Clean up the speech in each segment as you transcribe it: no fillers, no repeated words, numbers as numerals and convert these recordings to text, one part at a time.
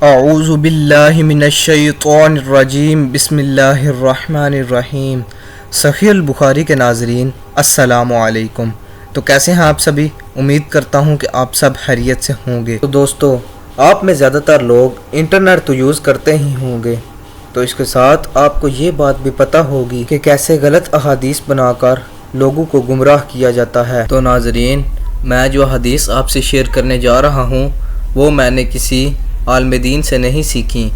اعوذ باللہ من الشیطان الرجیم بسم اللہ الرحمن الرحیم۔ صحیح البخاری کے ناظرین السلام علیکم۔ تو کیسے ہیں آپ سبھی؟ امید کرتا ہوں کہ آپ سب خیریت سے ہوں گے۔ تو دوستو، آپ میں زیادہ تر لوگ انٹرنیٹ تو یوز کرتے ہی ہوں گے، تو اس کے ساتھ آپ کو یہ بات بھی پتہ ہوگی کہ کیسے غلط احادیث بنا کر لوگوں کو گمراہ کیا جاتا ہے۔ تو ناظرین، میں جو حدیث آپ سے شیئر کرنے جا رہا ہوں وہ میں نے کسی عالم دین سے نہیں سیکھی،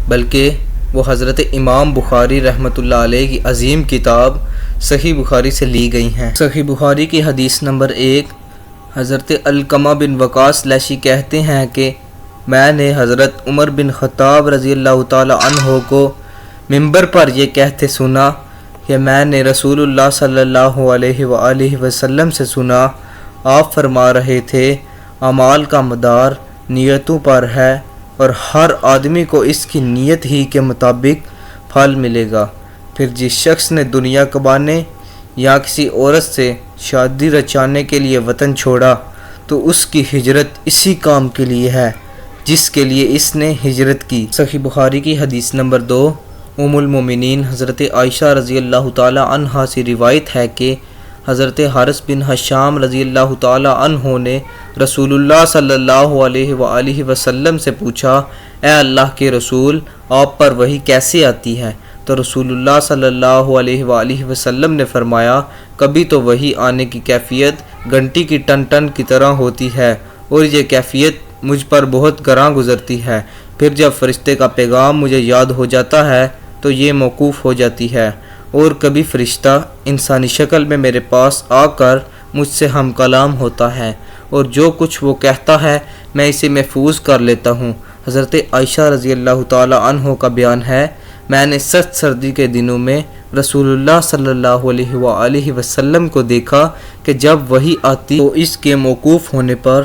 بلکہ وہ حضرت امام بخاری رحمۃ اللہ علیہ کی عظیم کتاب صحیح بخاری سے لی گئی ہیں۔ صحیح بخاری کی حدیث نمبر 1، حضرت علقمہ بن وقاص لیثی کہتے ہیں کہ میں نے حضرت عمر بن خطاب رضی اللہ تعالی عنہ کو ممبر پر یہ کہتے سنا کہ میں نے رسول اللہ صلی اللہ علیہ وآلہ وسلم سے سنا، آپ فرما رہے تھے اعمال کا مدار نیتوں پر ہے اور ہر آدمی کو اس کی نیت ہی کے مطابق پھل ملے گا۔ پھر جس شخص نے دنیا کمانے یا کسی عورت سے شادی رچانے کے لیے وطن چھوڑا تو اس کی ہجرت اسی کام کے لیے ہے جس کے لیے اس نے ہجرت کی۔ صحیح بخاری کی حدیث نمبر 2، ام المومنین حضرت عائشہ رضی اللہ تعالی عنہا سے روایت ہے کہ حضرت حارث بن حشام رضی اللہ تعالی عنہ نے رسول اللہ صلی اللہ علیہ وآلہ وسلم سے پوچھا، اے اللہ کے رسول، آپ پر وحی کیسے آتی ہے؟ تو رسول اللہ صلی اللہ علیہ وآلہ وسلم نے فرمایا، کبھی تو وحی آنے کی کیفیت گھنٹی کی ٹن ٹن کی طرح ہوتی ہے اور یہ کیفیت مجھ پر بہت گراں گزرتی ہے، پھر جب فرشتے کا پیغام مجھے یاد ہو جاتا ہے تو یہ موقوف ہو جاتی ہے، اور کبھی فرشتہ انسانی شکل میں میرے پاس آ کر مجھ سے ہم کلام ہوتا ہے اور جو کچھ وہ کہتا ہے میں اسے محفوظ کر لیتا ہوں۔ حضرت عائشہ رضی اللہ تعالی عنہ کا بیان ہے، میں نے سخت سردی کے دنوں میں رسول اللہ صلی اللہ علیہ وآلہ وسلم کو دیکھا کہ جب وحی آتی تو اس کے موقوف ہونے پر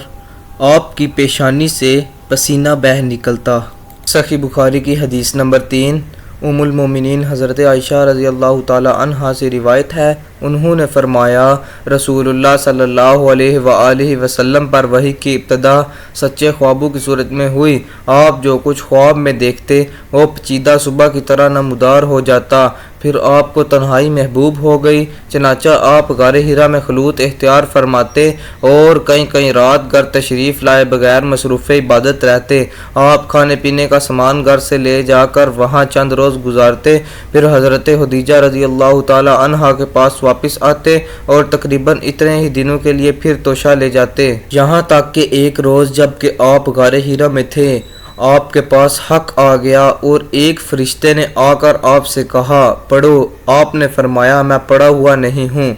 آپ کی پیشانی سے پسینہ بہہ نکلتا۔ صحیح بخاری کی حدیث نمبر 3، ام المومنین حضرت عائشہ رضی اللہ تعالی عنہا سے روایت ہے، انہوں نے فرمایا رسول اللہ صلی اللہ علیہ وآلہ وسلم پر وحی کی ابتدا سچے خوابوں کی صورت میں ہوئی۔ آپ جو کچھ خواب میں دیکھتے وہ پیچیدہ صبح کی طرح نمودار ہو جاتا، پھر آپ کو تنہائی محبوب ہو گئی، چنانچہ آپ غار حرا میں خلوت اختیار فرماتے اور کئی رات گھر تشریف لائے بغیر مصروف عبادت رہتے۔ آپ کھانے پینے کا سامان گھر سے لے جا کر وہاں چند روز گزارتے، پھر حضرت خدیجہ رضی اللہ تعالی عنہا کے پاس واپس آتے اور تقریباً اتنے ہی دنوں کے لیے پھر توشہ لے جاتے، یہاں تک کہ ایک روز جب کہ آپ غار حرا میں تھے آپ کے پاس حق آ گیا اور ایک فرشتے نے آ کر آپ سے کہا پڑھو۔ آپ نے فرمایا میں پڑھا ہوا نہیں ہوں،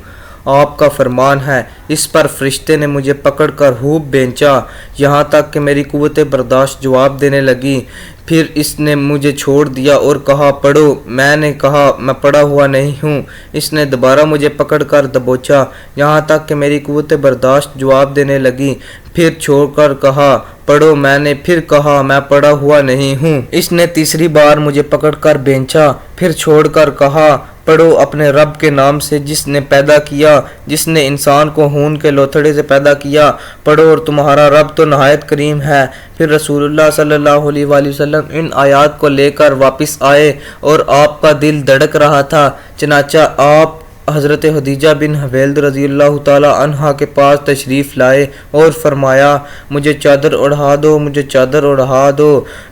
آپ کا فرمان ہے۔ اس پر فرشتے نے مجھے پکڑ کر خوب بینچا یہاں تک کہ میری قوت برداشت جواب دینے لگی، پھر اس نے مجھے چھوڑ دیا اور کہا پڑھو۔ میں نے کہا میں پڑھا ہوا نہیں ہوں۔ اس نے دوبارہ مجھے پکڑ کر دبوچا یہاں تک کہ میری قوت برداشت جواب دینے لگی، پھر چھوڑ کر کہا پڑھو۔ میں نے پھر کہا میں پڑھا ہوا نہیں ہوں۔ اس نے تیسری بار مجھے پکڑ کر بینچا، پھر چھوڑ کر کہا پڑھو اپنے رب کے نام سے جس نے پیدا کیا، جس نے انسان کو خون کے لوتھڑے سے پیدا کیا، پڑھو اور تمہارا رب تو نہایت کریم ہے۔ پھر رسول اللہ صلی اللہ علیہ وآلہ وسلم ان آیات کو لے کر واپس آئے اور آپ کا دل دھڑک رہا تھا، چنانچہ آپ حضرت خدیجہ بن خویلد رضی اللہ تعالی عنہا کے پاس تشریف لائے اور فرمایا مجھے چادر اڑا دو، مجھے چادر اڑا دو۔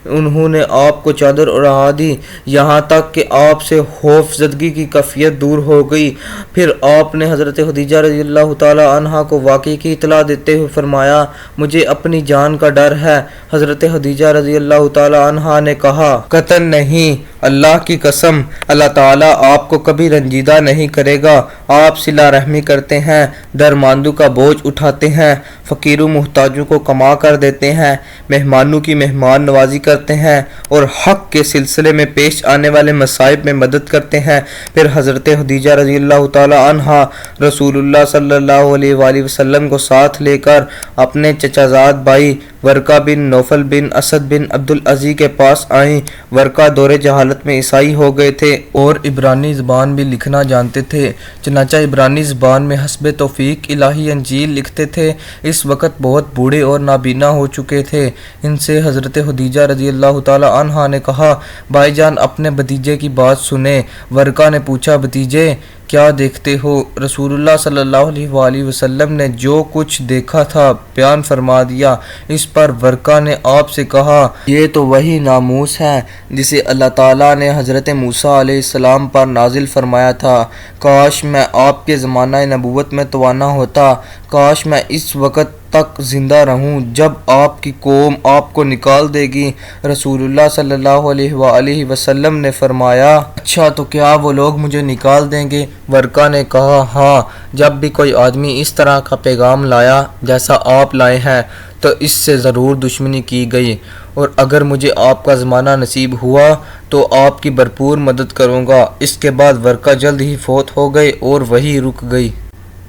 انہوں نے آپ کو چادر اڑا دی یہاں تک کہ آپ سے خوف زدگی کی کیفیت دور ہو گئی۔ پھر آپ نے حضرت خدیجہ رضی اللہ تعالی عنہا کو واقعے کی اطلاع دیتے ہوئے فرمایا مجھے اپنی جان کا ڈر ہے۔ حضرت خدیجہ رضی اللہ تعالی عنہا نے کہا قطعاً نہیں، اللہ کی قسم، اللہ تعالیٰ آپ کو کبھی رنجیدہ نہیں کرے گا۔ آپ صلہ رحمی کرتے ہیں، درماندوں کا بوجھ اٹھاتے ہیں، فقیروں محتاجوں کو کما کر دیتے ہیں، مہمانوں کی مہمان نوازی کرتے ہیں اور حق کے سلسلے میں پیش آنے والے مصائب میں مدد کرتے ہیں۔ پھر حضرت خدیجہ رضی اللہ تعالی عنہا رسول اللہ صلی اللہ علیہ وآلہ وسلم کو ساتھ لے کر اپنے چچا زاد بھائی ورقہ بن نوفل بن اسد بن عبدالعزیز کے پاس آئیں۔ ورقہ دور جہالت میں عیسائی ہو گئے تھے اور عبرانی زبان بھی لکھنا جانتے تھے، چنانچہ عبرانی زبان میں حسب توفیق الہی انجیل لکھتے تھے۔ اس وقت بہت بوڑھے اور نابینا ہو چکے تھے۔ ان سے حضرت خدیجہ رضی اللہ تعالی عنہا نے کہا، بھائی جان اپنے بھتیجے کی بات سنیں۔ ورقہ نے پوچھا، بھتیجے کیا دیکھتے ہو؟ رسول اللہ صلی اللہ علیہ وآلہ وسلم نے جو کچھ دیکھا تھا بیان فرما دیا۔ اس پر ورقہ نے آپ سے کہا، یہ تو وہی ناموس ہے جسے اللہ تعالیٰ نے حضرت موسیٰ علیہ السلام پر نازل فرمایا تھا۔ کاش میں آپ کے زمانہ نبوت میں توانا ہوتا، کاش میں اس وقت تک زندہ رہوں جب آپ کی قوم آپ کو نکال دے گی۔ رسول اللہ صلی اللہ علیہ وآلہ وسلم نے فرمایا، اچھا تو کیا وہ لوگ مجھے نکال دیں گے؟ ورقہ نے کہا، ہاں، جب بھی کوئی آدمی اس طرح کا پیغام لایا جیسا آپ لائے ہیں تو اس سے ضرور دشمنی کی گئی، اور اگر مجھے آپ کا زمانہ نصیب ہوا تو آپ کی بھرپور مدد کروں گا۔ اس کے بعد ورقہ جلد ہی فوت ہو گئے اور وہی رک گئی۔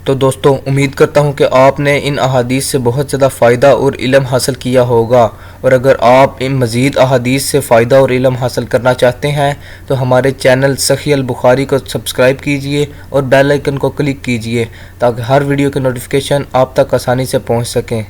تو دوستو، امید کرتا ہوں کہ آپ نے ان احادیث سے بہت زیادہ فائدہ اور علم حاصل کیا ہوگا، اور اگر آپ ان مزید احادیث سے فائدہ اور علم حاصل کرنا چاہتے ہیں تو ہمارے چینل صحیح البخاری کو سبسکرائب کیجئے اور بیل آئیکن کو کلک کیجئے تاکہ ہر ویڈیو کی نوٹیفیکیشن آپ تک آسانی سے پہنچ سکیں۔